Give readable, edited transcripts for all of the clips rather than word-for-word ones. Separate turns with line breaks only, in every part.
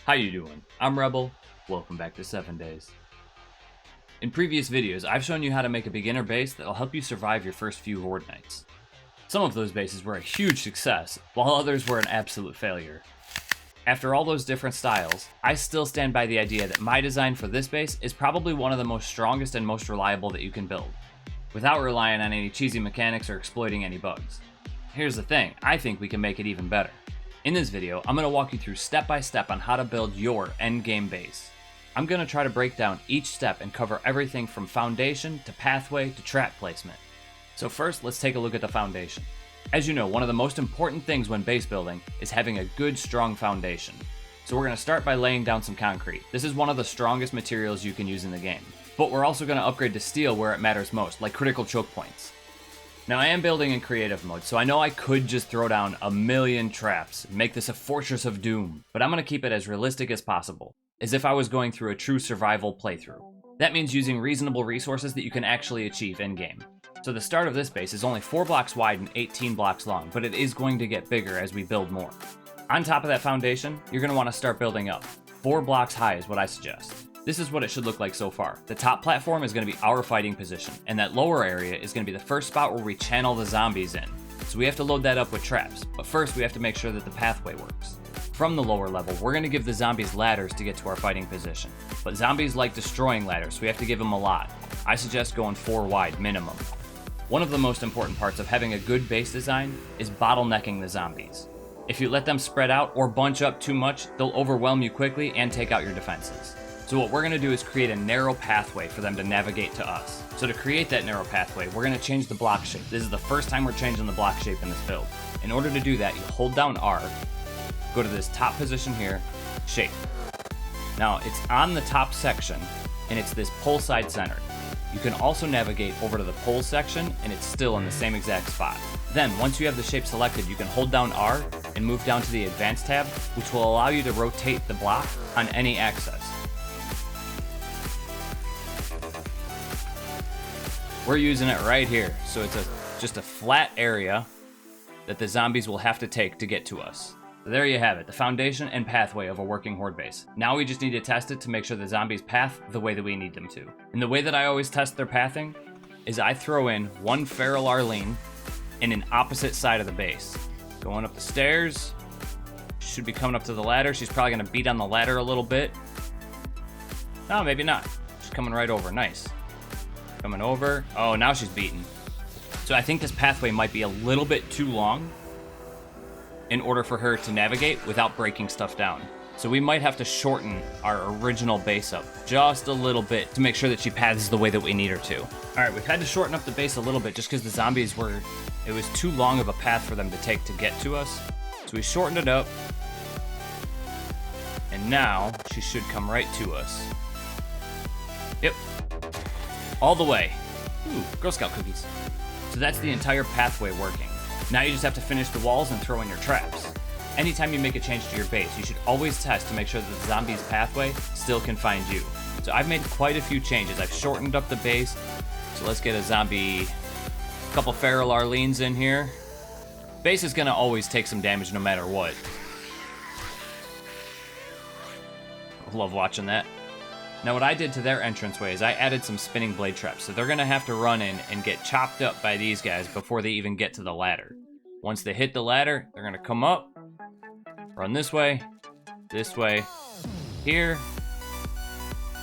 How you doing? I'm Rebel. Welcome back to 7 Days. In previous videos, I've shown you how to make a beginner base that'll help you survive your first few Horde nights. Some of those bases were a huge success, while others were an absolute failure. After all those different styles, I still stand by the idea that my design for this base is probably one of the most strongest and most reliable that you can build, without relying on any cheesy mechanics or exploiting any bugs. Here's the thing, I think we can make it even better. In this video, I'm going to walk you through step by step on how to build your endgame base. I'm going to try to break down each step and cover everything from foundation to pathway to trap placement. So first, let's take a look at the foundation. As you know, one of the most important things when base building is having a good, strong foundation. So we're going to start by laying down some concrete. This is one of the strongest materials you can use in the game. But we're also going to upgrade to steel where it matters most, like critical choke points. Now I am building in creative mode, so I know I could just throw down a million traps and make this a fortress of doom, but I'm going to keep it as realistic as possible, as if I was going through a true survival playthrough. That means using reasonable resources that you can actually achieve in-game. So the start of this base is only 4 blocks wide and 18 blocks long, but it is going to get bigger as we build more. On top of that foundation, you're going to want to start building up. 4 blocks high is what I suggest. This is what it should look like so far. The top platform is going to be our fighting position, and that lower area is going to be the first spot where we channel the zombies in. So we have to load that up with traps, but first we have to make sure that the pathway works. From the lower level, we're going to give the zombies ladders to get to our fighting position, but zombies like destroying ladders, so we have to give them a lot. I suggest going 4 wide minimum. One of the most important parts of having a good base design is bottlenecking the zombies. If you let them spread out or bunch up too much, they'll overwhelm you quickly and take out your defenses. So what we're going to do is create a narrow pathway for them to navigate to us. So to create that narrow pathway, we're going to change the block shape. This is the first time we're changing the block shape in this build. In order to do that, you hold down R, go to this top position here, shape. Now it's on the top section, and it's this pole side centered. You can also navigate over to the pole section, and it's still in the same exact spot. Then, once you have the shape selected, you can hold down R and move down to the Advanced tab, which will allow you to rotate the block on any axis. We're using it right here, so it's just a flat area that the zombies will have to take to get to us. So there you have it, the foundation and pathway of a working Horde base. Now we just need to test it to make sure the zombies path the way that we need them to. And the way that I always test their pathing is I throw in one feral Arlene in an opposite side of the base. Going up the stairs, should be coming up to the ladder. She's probably gonna beat on the ladder a little bit. No, maybe not. She's coming right over, nice. Coming over, oh, now she's beaten. So I think this pathway might be a little bit too long in order for her to navigate without breaking stuff down. So we might have to shorten our original base up just a little bit to make sure that she paths the way that we need her to. All right, we've had to shorten up the base a little bit just because the zombies it was too long of a path for them to take to get to us. So we shortened it up. And now she should come right to us. Yep. All the way. Ooh, Girl Scout cookies. So that's the entire pathway working. Now you just have to finish the walls and throw in your traps. Anytime you make a change to your base, you should always test to make sure that the zombie's pathway still can find you. So I've made quite a few changes. I've shortened up the base. So let's get a couple feral Arlenes in here. Base is gonna always take some damage no matter what. Love watching that. Now what I did to their entranceway is I added some spinning blade traps, so they're going to have to run in and get chopped up by these guys before they even get to the ladder. Once they hit the ladder, they're going to come up, run this way, here,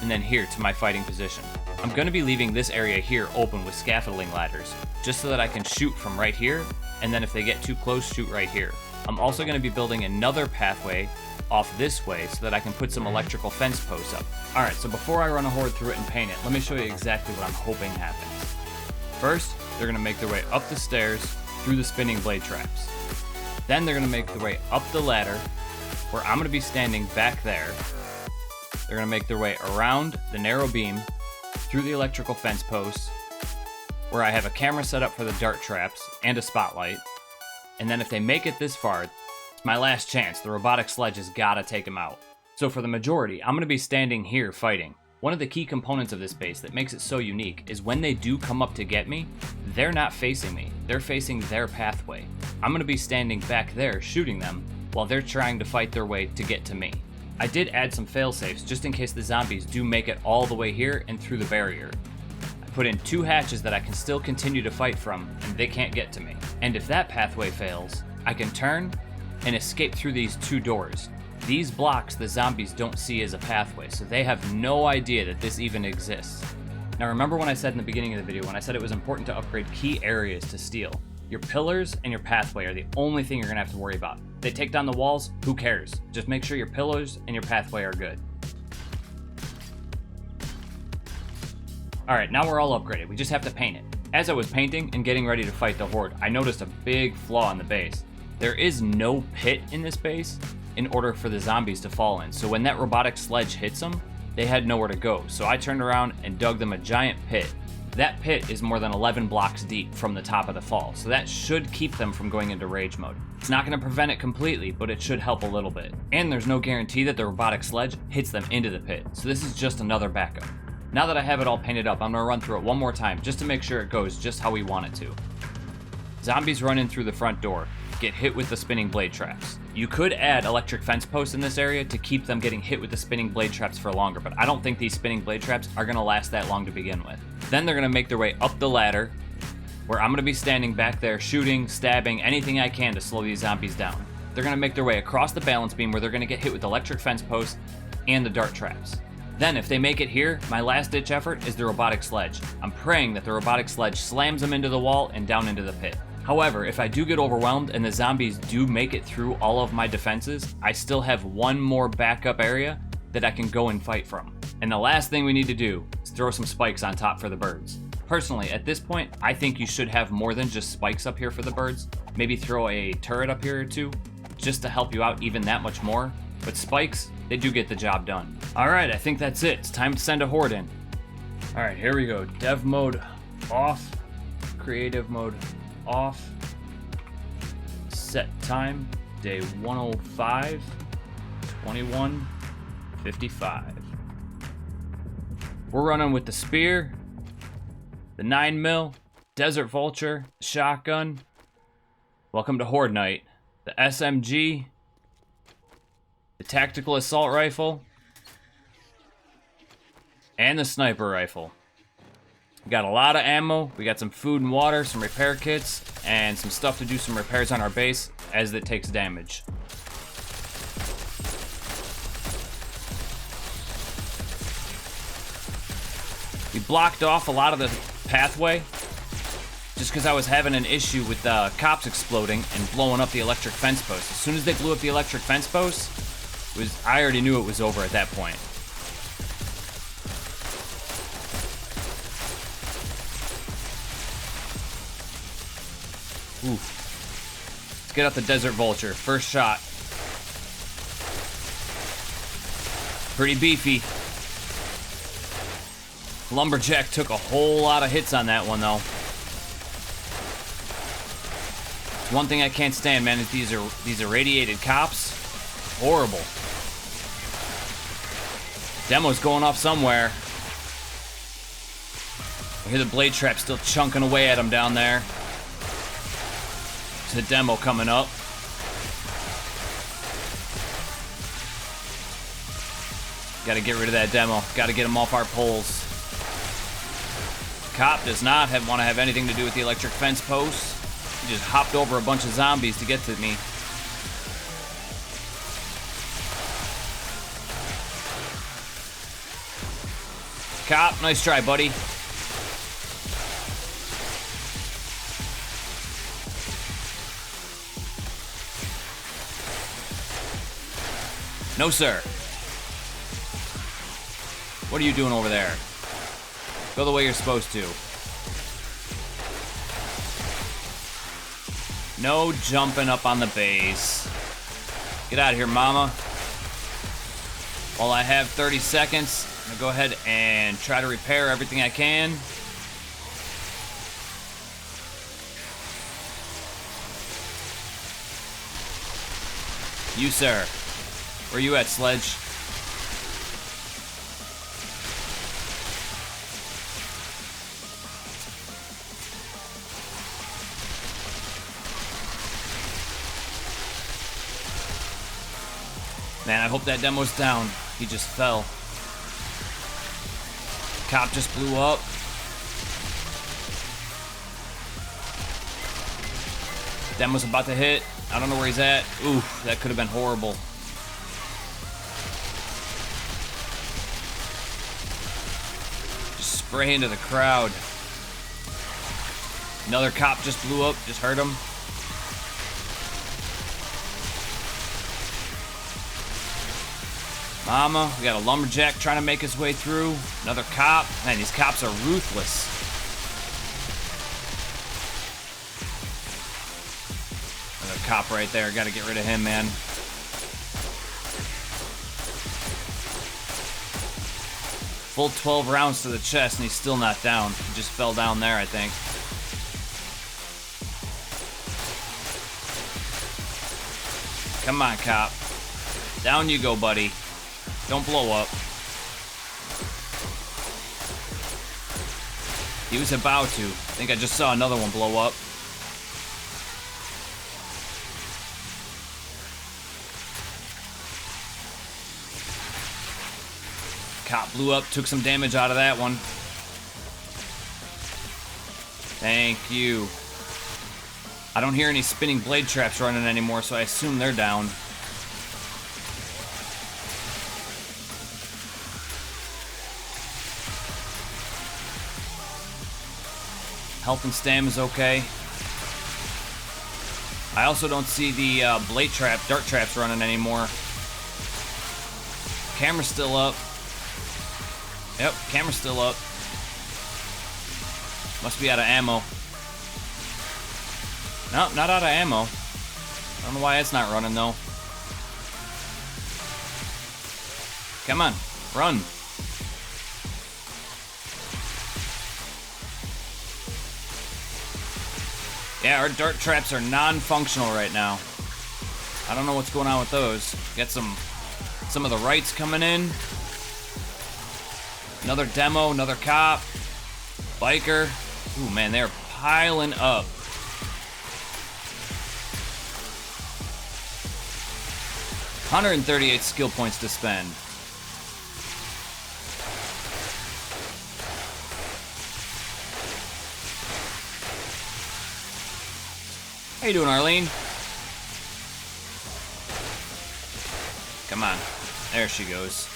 and then here to my fighting position. I'm going to be leaving this area here open with scaffolding ladders, just so that I can shoot from right here, and then if they get too close, shoot right here. I'm also going to be building another pathway off this way so that I can put some electrical fence posts up. Alright, so before I run a Horde through it and paint it, let me show you exactly what I'm hoping happens. First, they're going to make their way up the stairs through the spinning blade traps. Then they're going to make their way up the ladder, where I'm going to be standing back there. They're going to make their way around the narrow beam, through the electrical fence posts, where I have a camera set up for the dart traps and a spotlight. And then if they make it this far, it's my last chance. The robotic sledge has gotta take them out. So for the majority, I'm gonna be standing here fighting. One of the key components of this base that makes it so unique is when they do come up to get me, they're not facing me. They're facing their pathway. I'm gonna be standing back there shooting them while they're trying to fight their way to get to me. I did add some fail-safes just in case the zombies do make it all the way here and through the barrier. I put in 2 hatches that I can still continue to fight from, and they can't get to me. And if that pathway fails, I can turn and escape through these 2 doors. These blocks the zombies don't see as a pathway, so they have no idea that this even exists. Now remember when I said in the beginning of the video, when I said it was important to upgrade key areas to steel? Your pillars and your pathway are the only thing you're gonna have to worry about. If they take down the walls, who cares? Just make sure your pillars and your pathway are good. Alright, now we're all upgraded. We just have to paint it. As I was painting and getting ready to fight the Horde, I noticed a big flaw in the base. There is no pit in this base in order for the zombies to fall in. So when that robotic sledge hits them, they had nowhere to go. So I turned around and dug them a giant pit. That pit is more than 11 blocks deep from the top of the fall, so that should keep them from going into rage mode. It's not going to prevent it completely, but it should help a little bit. And there's no guarantee that the robotic sledge hits them into the pit, so this is just another backup. Now that I have it all painted up, I'm going to run through it one more time just to make sure it goes just how we want it to. Zombies run in through the front door, get hit with the spinning blade traps. You could add electric fence posts in this area to keep them getting hit with the spinning blade traps for longer, but I don't think these spinning blade traps are going to last that long to begin with. Then they're going to make their way up the ladder, where I'm going to be standing back there shooting, stabbing, anything I can to slow these zombies down. They're going to make their way across the balance beam where they're going to get hit with electric fence posts and the dart traps. Then if they make it here, my last ditch effort is the robotic sledge. I'm praying that the robotic sledge slams them into the wall and down into the pit. However, if I do get overwhelmed and the zombies do make it through all of my defenses, I still have one more backup area that I can go and fight from. And the last thing we need to do is throw some spikes on top for the birds. Personally, at this point, I think you should have more than just spikes up here for the birds. Maybe throw a turret up here or 2, just to help you out even that much more. But spikes, they do get the job done. Alright, I think that's it. It's time to send a horde in. Alright, here we go. Dev mode off. Creative mode off. Set time, day 105, 21:55. We're running with the spear, the 9mm, Desert Vulture, shotgun. Welcome to Horde Night. The SMG, the tactical assault rifle, and the sniper rifle. We got a lot of ammo, we got some food and water, some repair kits, and some stuff to do some repairs on our base as it takes damage. We blocked off a lot of the pathway just because I was having an issue with the cops exploding and blowing up the electric fence post. As soon as they blew up the electric fence post, I already knew it was over at that point. Ooh. Let's get out the Desert Vulture. First shot. Pretty beefy. Lumberjack took a whole lot of hits on that one, though. One thing I can't stand, man, is these irradiated cops. Horrible. Demo's going off somewhere. I hear the blade trap still chunking away at him down there. There's a demo coming up. Gotta get rid of that demo. Gotta get him off our poles. Cop does not want to have anything to do with the electric fence posts. He just hopped over a bunch of zombies to get to me. Cop, nice try, buddy. No, sir. What are you doing over there? Go the way you're supposed to. No jumping up on the base. Get out of here, mama. While I have 30 seconds, I'm gonna go ahead and try to repair everything I can. You, sir. Where you at, Sledge? Man, I hope that demo's down. He just fell. Cop just blew up. Demo's about to hit. I don't know where he's at. Oof, that could have been horrible. Just spray into the crowd. Another cop just blew up, just hurt him. Mama, we got a lumberjack trying to make his way through. Another cop. Man, these cops are ruthless. Another cop right there. Gotta get rid of him, man. Full 12 rounds to the chest, and he's still not down. He just fell down there, I think. Come on, cop. Down you go, buddy. Don't blow up. He was about to. I think I just saw another one blow up. Cop blew up, took some damage out of that one. Thank you. I don't hear any spinning blade traps running anymore, so I assume they're down. Health and stam is okay. I also don't see the dart traps running anymore. Camera's still up. Yep, camera's still up. Must be out of ammo. Nope, not out of ammo. I don't know why it's not running though. Come on, run. Yeah, our dart traps are non-functional right now. I don't know what's going on with those. Got some of the rights coming in. Another demo, another cop. Biker. Ooh, man, they're piling up. $138 skill points to spend. How you doing, Arlene? Come on. There she goes.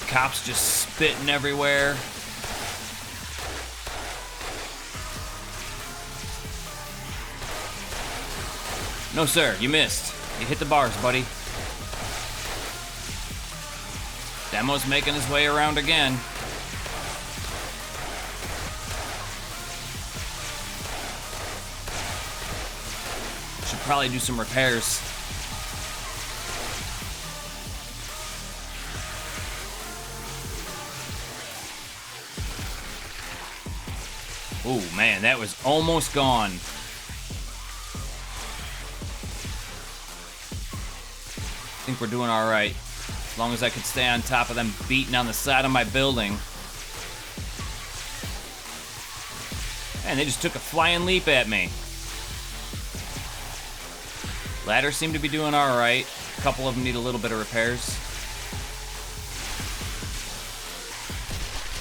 Cops just spitting everywhere. No, sir, you missed. You hit the bars, buddy. Demo's making his way around again. Should probably do some repairs. Oh man, that was almost gone. I think we're doing all right. As long as I could stay on top of them beating on the side of my building. Man, they just took a flying leap at me. Ladders seem to be doing all right. A couple of them need a little bit of repairs.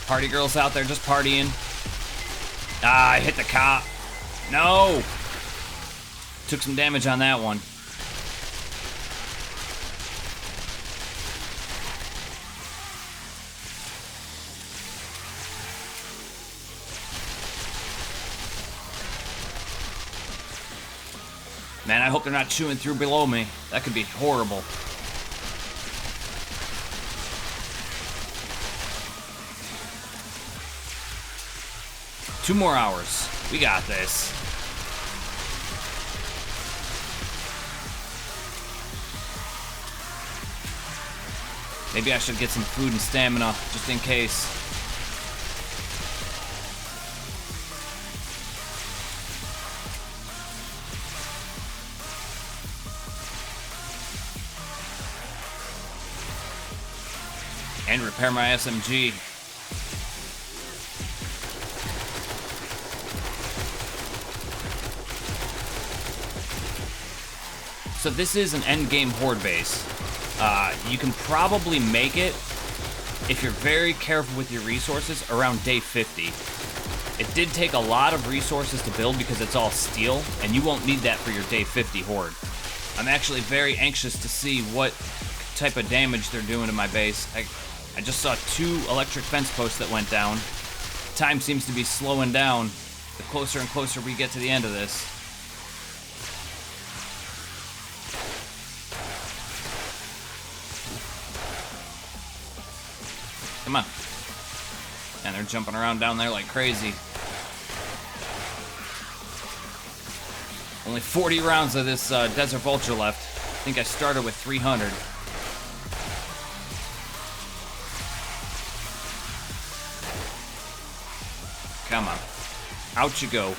Party girls out there just partying. Ah, I hit the cop. No! Took some damage on that one. Man, I hope they're not chewing through below me. That could be horrible. Two more hours. We got this. Maybe I should get some food and stamina, just in case. And repair my SMG. So this is an endgame horde base. You can probably make it, if you're very careful with your resources, around day 50. It did take a lot of resources to build because it's all steel, and you won't need that for your day 50 horde. I'm actually very anxious to see what type of damage they're doing to my base. I just saw 2 electric fence posts that went down. Time seems to be slowing down the closer and closer we get to the end of this. Come on. And they're jumping around down there like crazy. Only 40 rounds of this Desert Vulture left. I think I started with 300. Come on. Out you go.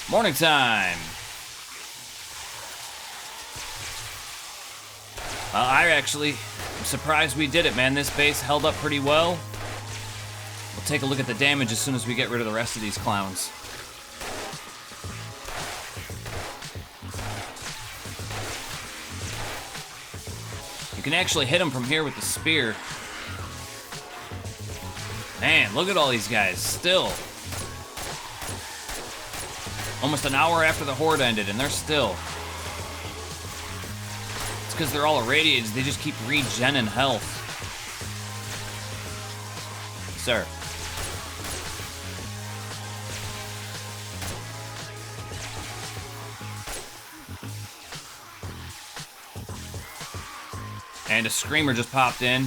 Morning time. I'm surprised we did it, man. This base held up pretty well. We'll take a look at the damage as soon as we get rid of the rest of these clowns. You can actually hit them from here with the spear. Man, look at all these guys, still. Almost an hour after the horde ended, and they're still. It's because they're all irradiated, they just keep regenning health. Sir. And a screamer just popped in.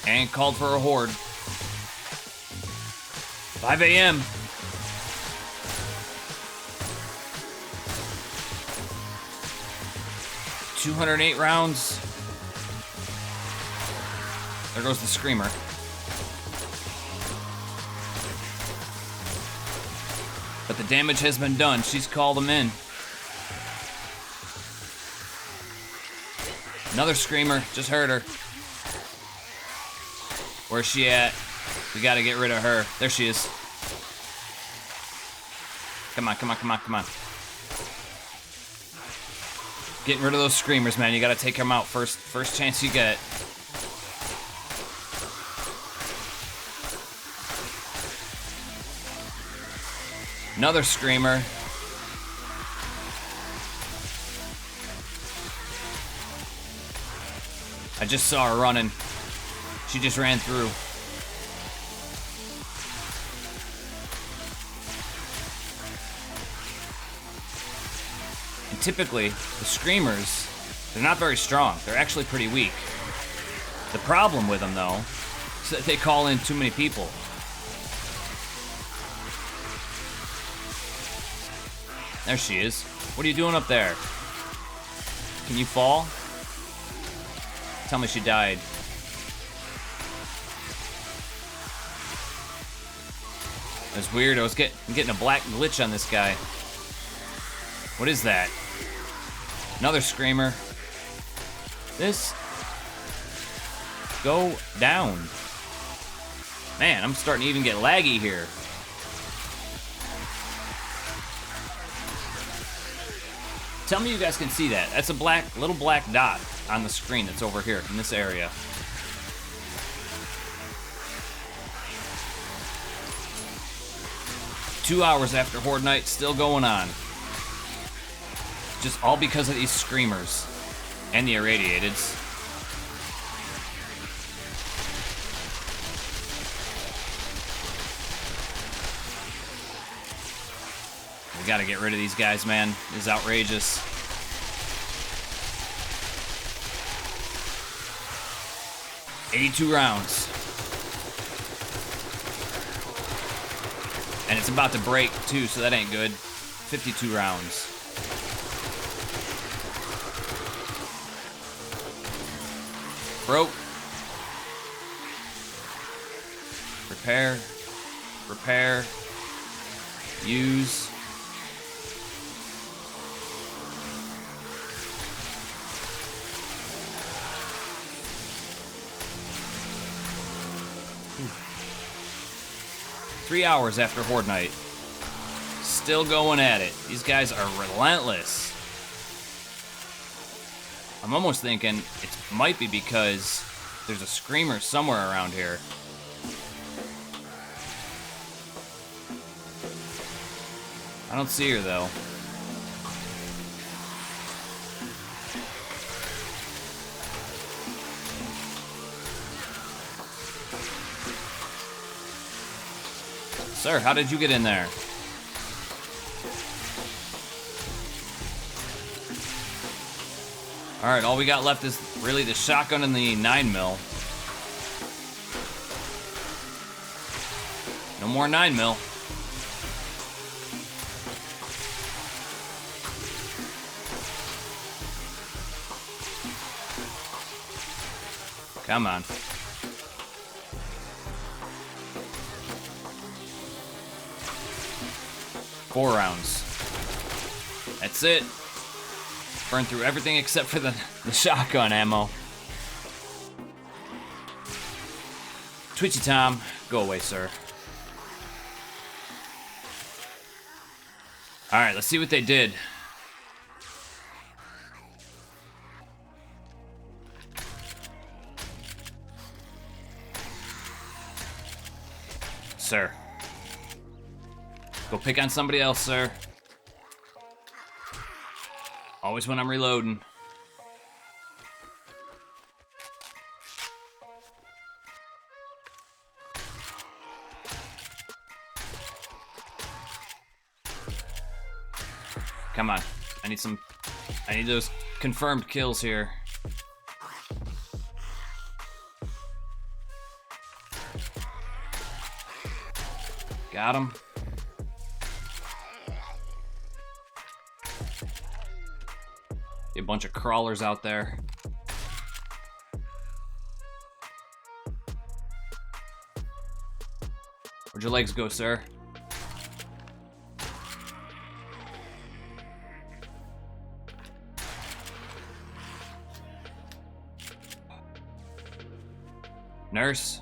And called for a horde. 5 a.m. $208 rounds. There goes the screamer. But the damage has been done. She's called them in. Another screamer. Just heard her. Where's she at? We gotta get rid of her. There she is. Come on, come on, come on, come on. Getting rid of those screamers, man. You gotta take them out first chance you get. Another screamer. I just saw her running. She just ran through. And typically, the screamers, they're not very strong. They're actually pretty weak. The problem with them, though, is that they call in too many people. There she is. What are you doing up there? Can you fall? Tell me she died. That's weird. I'm getting a black glitch on this guy. What is that? Another screamer. This. Go down. Man, I'm starting to even get laggy here. Tell me you guys can see that. That's a little black dot on the screen that's over here in this area. Two hours after Horde Night, still going on. Just all because of these screamers and the irradiateds. We gotta get rid of these guys, man. This is outrageous. $82 rounds. And it's about to break, too, so that ain't good. 52 rounds. Broke. Repair. Repair. Use. 3 hours after Horde Night. Still going at it. These guys are relentless. I'm almost thinking it might be because there's a screamer somewhere around here. I don't see her though. Sir, how did you get in there? Alright, all we got left is really the shotgun and the 9mm. No more 9mm. Come on. Four rounds. That's it. Burn through everything except for the shotgun ammo. Twitchy Tom, go away, sir. Alright, let's see what they did. Sir. Go pick on somebody else, sir. Always when I'm reloading. Come on. I need those confirmed kills here. Got him. A bunch of crawlers out there. Where'd your legs go, sir? Nurse?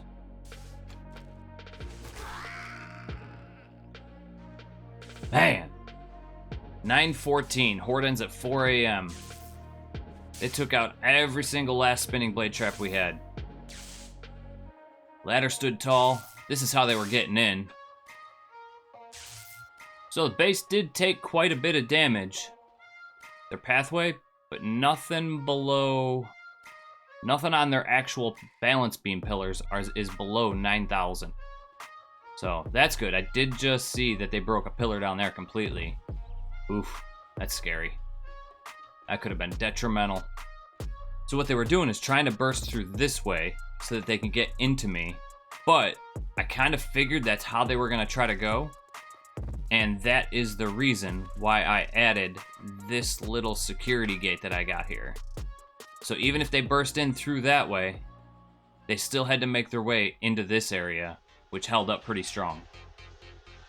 Man! 9:14. Horde ends at 4 a.m. They took out every single last spinning blade trap we had. Ladder stood tall. This is how they were getting in. So the base did take quite a bit of damage. Their pathway, but nothing below... Nothing on their actual balance beam pillars is below 9,000. So that's good. I did just see that they broke a pillar down there completely. Oof, that's scary. That could have been detrimental. So what they were doing is trying to burst through this way so that they can get into me. But I kind of figured that's how they were going to try to go. And that is the reason why I added this little security gate that I got here. So even if they burst in through that way, they still had to make their way into this area, which held up pretty strong.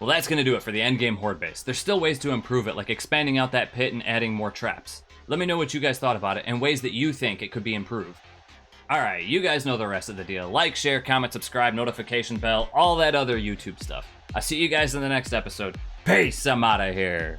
Well, that's going to do it for the endgame Horde base. There's still ways to improve it, like expanding out that pit and adding more traps. Let me know what you guys thought about it and ways that you think it could be improved. Alright, you guys know the rest of the deal. Like, share, comment, subscribe, notification bell, all that other YouTube stuff. I'll see you guys in the next episode. Peace, I'm out of here.